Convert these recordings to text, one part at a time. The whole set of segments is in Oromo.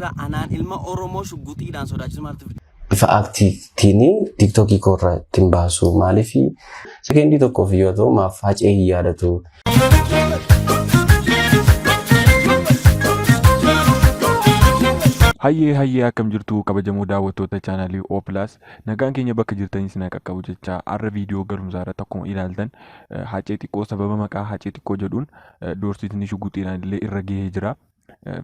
Anaan ilma Oromoo shugguxiidhaan sodaachisu maaltu fide? Bifa aktiivitiini tiktokii korra ittiin baasu maaliif sekendii tokkoof yoo ta'u maaf hacee hin yaadatu. Hayyee akkam jirtu kabajamoo daawwattoota chaanalii O+. Nagaan keenya bakka jirtanii isin qaqqabu jecha har'a viidiyoo galumsaa irratti akkuma ilaaltan hacee xiqqoo sababa maqaa hacee xiqqoo jedhuun doorsisni shugguxiidhaan illee irra gahee jira.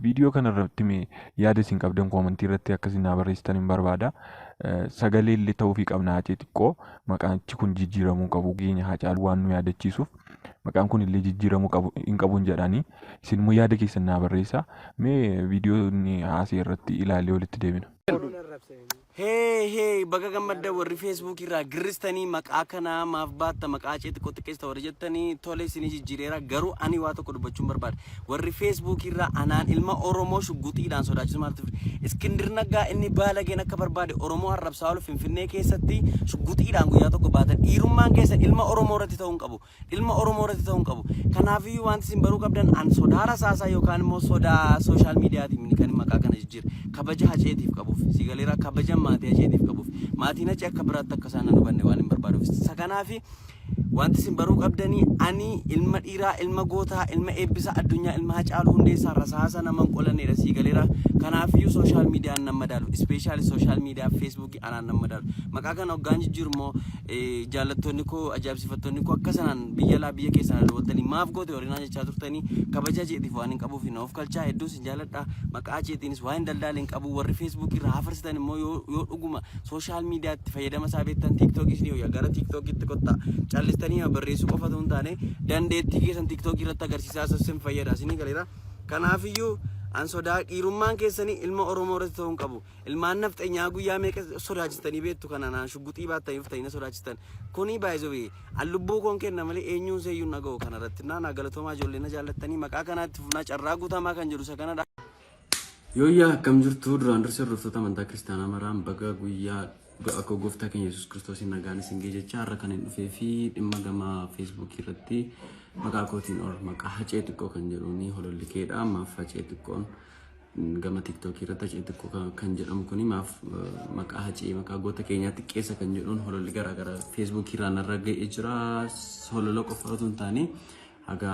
Viidiyoo kana irratti yaada isin qabdan koomentii irratti akkasiin naa barreessitan hin barbaada. Sagalee illee ta'uufii qabna hacee xiqqoo maqaanchi kun jijjiiramuu qabu geenya Hacaaluu waan nu yaadachiisuuf maqaan kun illee jijjiiramuu hin qabuun jedhanii isin immoo yaada keessan naa barreessaa. Mee viidiyoo inni haasee irratti ilaalee walitti deebina. Hey baga gammadda warri Facebook irraa girristanii maqaa kana maaf baatta maqaa hacee xiqqoo xiqqeessa warri jettanii tole isin jijjiireera garuu ani waa tokko dubbachuun barbaada. Warri Facebook irraa anaan ilma Oromoo shugguxiidhaan sodaachisu maaltu fide? Iskindir Naggaa inni baalageen akka barbaade Oromoo arrabsaa ol Finfinnee keessatti shugguxiidhaan guyyaa tokko baatan dhiirummaan keessa ilma Oromoo irratti ta'uu hin qabu. Ilma Oromoo irratti ta'uu hin qabu. Kanaafiyyuu wanti isin baruu qabdan an sodaa rasaasaa yookaan immoo sodaa sooshaal miidiyaatiin kan maqaa kana jijjiire kabaja haceetiif qabuuf sigaleera kabaja maatii haceetiif qabuuf maatiin hacee akka biraatti akka isaan hubanne waan hin barbaaduuf isa kanaafi wanti isin baruu qabdanii ani ilma dhiiraa ilma gootaa ilma eebbisa addunyaa ilma Hacaaluu Hundeessaa rasaasa nama hin qolanneedha sigaleera kanaafiyyuu sooshaal miidiyaan nama madaalu ispeeshaali sooshaal miidiyaa feesbuukii anaan nama madaalu maqaa kana hoggaan jijjiiru immoo jaallattoonni koo ajaa'ibsiifattoonni koo akka sanaan biyya laa biyya keessaan daawwattanii maaf goote horinaa jechaa turtanii kabaja haceetiif waan hin qabuuf hin of kalchaa hedduu sin jaalladha maqaa haceetiinis waan hin daldaaleen qabu warri feesbuukii irraa hafarsitan immoo yoo dhuguma sooshaal miidiyaatti fayyadama isaa beektan tiiktookis ni yoo gara tiiktookitti kottaa callistanii barreessuu qofatu hin taane dandeettii keessan tiiktookii irratti agarsiisaa sassin fayyada isinii galeera kanaafiyyuu an sodaa dhiirummaan keessanii ilma Oromoo irratti ta'uu hin qabu ilmaan nafxeenyaa guyyaa meeqa sodaachistanii beektu kanaan shugguxii baattaniif ta'ina sodaachistan kuni baay'ee an lubbuu koon kenna malee eenyuun seeyyuu naga'u kanarratti naa galatoomaa ijoollee na jaallattanii maqaa kanaatti fufnaa carraa guutamaa kan jedhu isa kanadha. Yooyyaa akkam jirtu duraan dursee hordoftoota amantaa kiristaanaa maraan baga guyyaa akka gooftaa keenya Yesuus Kiristoosiin nagaan isin ga'e jecha har'a kan hin dhufee fi dhimma gama feesbuukii irratti maqaa kootiin maqaa hacee xiqqoo kan jedhuuni holollikeedha maaf hacee xiqqoon gama tiiktookii irratti hacee xiqqoo kan jedhamu kuni maaf maqaa hacee maqaa goota keenyaa xiqqeessa kan jedhuun hololli garaagaraa feesbuukii irraan irra ga'ee jira holola qofa otoo hin taane haga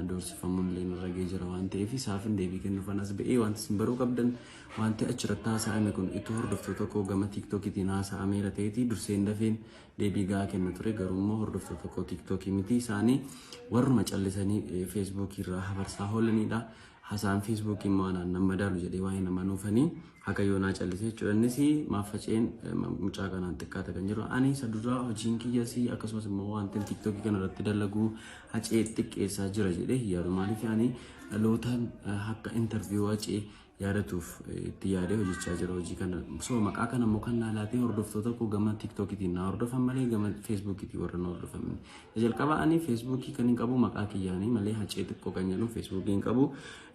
doorsifamullee irra ga'ee jira waan ta'eef isaaf hin deebii kennuufan as ba'ee wanti isin baruu qabdan wanti achirratti haasa'ame kun itti hordoftoota koo gama tiiktookiitiin haasa'ameera ta'eeti durseen dafeen deebii gahaa kenna ture garuu immoo hordoftoota koo tiiktookii miti isaanii warruma callisanii feesbuukii irraa hafarsaa oolanidha. Haasaan feesbuukii immoo anaan nama madaalu jedhee waa'ee nama nuufanii haga yoonaa callisee jechuudha innis maaf haceen mucaa kanaan xiqqaata kan jiru ani isa duraa hojiin kiyyasii akkasumas immoo wanti tiiktookii kana irratti dalagu hacee xiqqeessaa jira jedhee yaadu maaliif yaani dhalootaan akka intarviiyuu hacee yaadatuuf itti yaadee hojjechaa jira hojii kana so maqaa kana immoo kan laalaatee hordoftoota koo gama tiiktookiitiin na hordofan malee gama feesbuukiitiin warra na hordofan jalqaba ani feesbuukii kan hin qabu maqaa kiyyaanii malee hacee xiqqoo kan jedhu feesbuukii hin qabu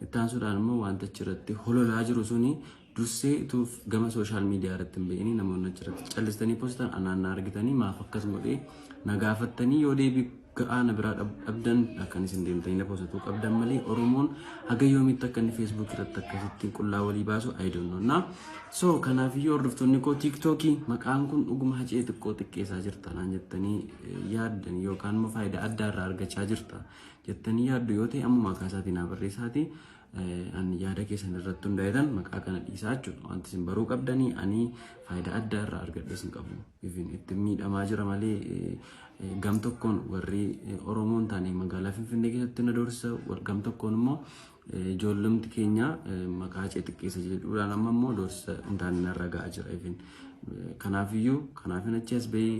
ittaansuudhaan immoo wanta achirratti hololaa jiru suni dursee tuuf gama sooshaal miidiyaa irratti hin beekni namoonni achirratti callistanii poostan anaan argitanii maaf akkas godhee na gaafattanii yoo deebii ga'aana biraa dhabdan akkan isin deemtanii na poostuu qabdan malee Oromoon haga yoomitti akka inni feesbuukii irratti akkasittiin qullaa walii baasu I don't know na so kanaafiyyuu hordoftoonni koo tiiktookii maqaan kun dhuguma hacee xiqqoo xiqqeessaa jirta naan jettanii yaaddan yookaan immoo faayidaa addaa irraa argachaa jirta jettanii yaaddu yoo ta'e ammuma kaasaatiin haa barreessaati ani yaada keessan irratti hundaa'etan maqaa kana dhiisaa jechuudha wanti isin baruu qabdanii ani faayidaa addaa irraa argadhe isin qabu even itti miidhamaa jira malee gam tokkoon warri Oromoon taane magaalaa Finfinnee keessatti na doorsa gam tokkoon immoo ijoollumti keenya maqaa hacee xiqqeessa jedhuudhaan amma immoo doorsa hundaan narra ga'aa jira even kanaafiyyuu kanaafin achi as bahee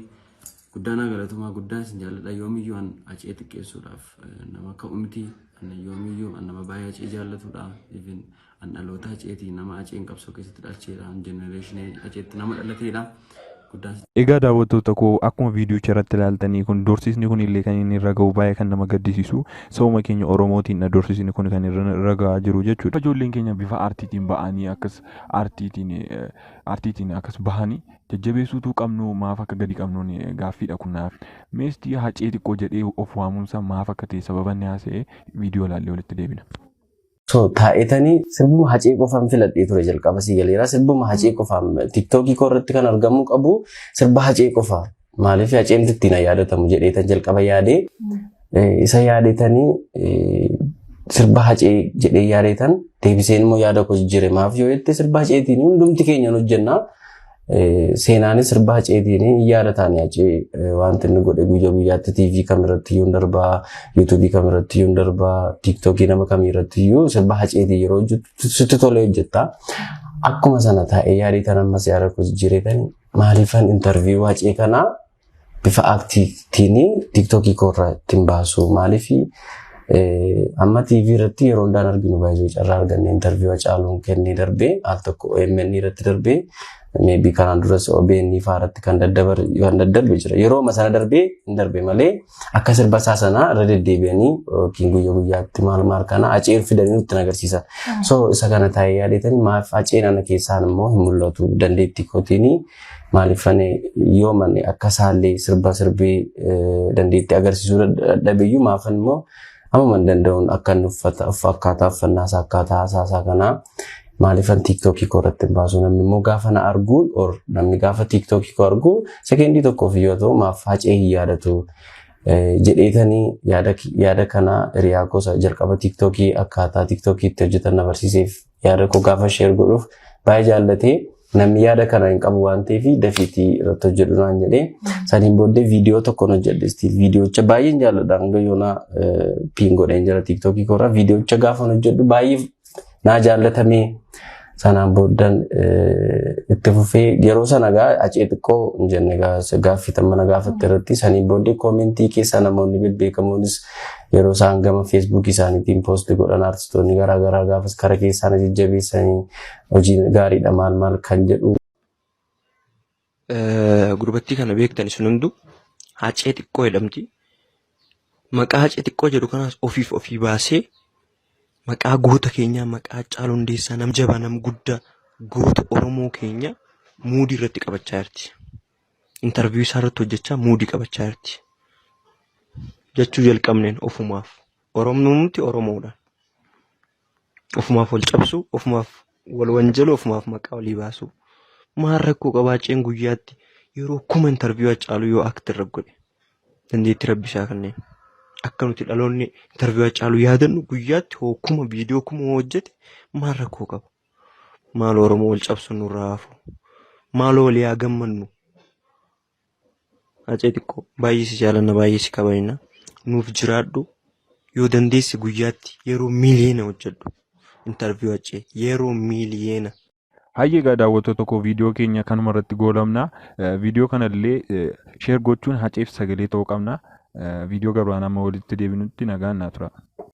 guddaan galatoomaa guddaan isin jaalladha yoomiyyuu an hacee xiqqeessuudhaaf nama ka'u miti yoomiyyuu an nama baay'ee hacee jaallatudha even an dhaloota haceetii nama haceen qabsoo keessatti dhalcheedha an jenereeshinii haceetti nama dhalateedha. Egaa daawwattoota koo akkuma viidiyoo irratti ilaaltanii kun doorsisni kun illee kan inni irra ga'u baay'ee kan nama gaddisiisu sabuma keenya Oromootiin doorsisni kun kan irra ga'aa jiru jechuudha. Ijoolleen keenya bifa aartiitiin ba'anii akkas aartiitiin akkas bahanii jajjabeessuutu qabnu maaf akka gadi qabnuun gaaffiidha kunaaf. Meestii hacee xiqqoo jedhee of waamuunsa maaf akka ta'e sababa inni haasa'e viidiyoo ilaallee walitti deebina. So taa'etanii sirbuma hacee qofaan filadhee ture jalqaba si galeera sirbuma hacee qofaan TikTokii koo irratti kan argamu qabu sirba hacee qofaa maaliif haceen ittiin yaadatamu jedheetan jalqaba yaadee isa yaadeetanii sirba hacee jedhee yaadeetan deebiseen immoo yaada koo jijjiire maaf yoo jette sirba haceetiin hundumti keenyan hojjennaa seenaanis sirba haceetiin yaadataan hacee wanti inni godhe guyyaa guyyaatti TV kamirratti yoo darbaa YouTube kamirratti yoo darbaa TikTokii nama kamirratti yoo sirba haceetiin yeroo hojjetu sitti tolee hojjetta akkuma sana taa'ee yaadeetan ammas yaada koo jijjiireetan maaliifan interview hacee kanaa bifa aktiitiin TikTokii korra ittiin baasu maaliifi amma TV irratti yeroo hundaan arginu baay'ee carraa arganne interview Hacaaluun kennee darbee al tokko OMN irratti darbee maybe kanaan duras OBN faaratti kan daddarbe jira yeroo masana darbee hin darbe malee akka sirba saasanaa irra deddeebi'anii yookiin guyyaa guyyaatti maal kana haceen fidanii nutti agarsiisa so isa kana taa'ee yaadeetanii maaf haceen ana keessaan immoo hin mul'atu dandeettii kootiinii maaliifane yoo manne akka saallee sirba sirbee dandeettii agarsiisuu dadhabeeyyuu maafan immoo amma man danda'uun akka uffata akkaataa uffannaa akkaataa haasaa kana maaliifan TikTokii korratti baasu namni immoo gaafa na argu or namni gaafa TikTokii ko argu sekendii tokkoof yoo ta'u maaf hacee hin yaadatu jedheetanii yaada kana hiriyaa gosa jalqaba TikTokii akkaataa TikTokii itti hojjetan agarsiiseef yaada koo gaafa share godhuuf baay'ee jaallatee namni yaada kana hin qabu waan ta'eef dafiitii irratti hojjedhu naan jedhee saniin booddee viidiyoo tokkoon hojjedhe stiil viidiyoocha baay'een jaalladha hanga yoona piin godheen jira TikTokii korra viidiyoocha gaafa hojjedhu baay'ee naa jaallatamee sanaan booddan itti fufee yeroo sana hacee xiqqoo hin jenne gaaffitan mana gaafatte irratti saniin booddee koomentii keessa namoonni bebbeekamoonis yeroo isaan gama Facebook isaaniitiin poost godhan artistoonni garaagaraa gaafas kara keessaan jajjabeessanii hojii gaariidha maal kan jedhu. Gurbattii kana beektan isin hundu hacee xiqqoo jedhamti. Maqaa hacee xiqqoo jedhu kanaas ofii baasee maqaa goota keenyaa maqaa Hacaaluu Hundeessaa nam jabaa nam guddaa goota Oromoo keenya muudii irratti qabachaa jirti. Interview isaa irratti hojjechaa muudii qabachaa jirti. Jechuu jalqabneen ofumaaf Oromumti Oromoodhaan ofumaaf wal cabsu ofumaaf wal wanjalu ofumaaf maqaa walii baasu maal rakkoo qabaacheen guyyaatti yeroo kuma interview Hacaaluu yoo akti irra godhe dandeettii rabbisaa kanneen akka nuti dhaloonni interview Hacaaluu yaadannu guyyaatti hokkuma viidiyoo kuma hojjete maal rakkoo qaba maal Oromoo wal cabsu nurraa hafu maal walii haa gammannu hacee xiqqoo baay'ee si jaalanna baay'ee si kabajna nuuf jiraadhu yoo dandeessi guyyaatti yeroo miiliyoona hojjedhu interview hacee yeroo miiliyoona. Hayyee egaa daawwattoota koo viidiyoo keenya kanuma irratti goolabna. Viidiyoo kanallee sheer gochuun haceef sagalee ta'uu qabna. Viidiyoo garbaan amma walitti deebinutti nagaan naa tura.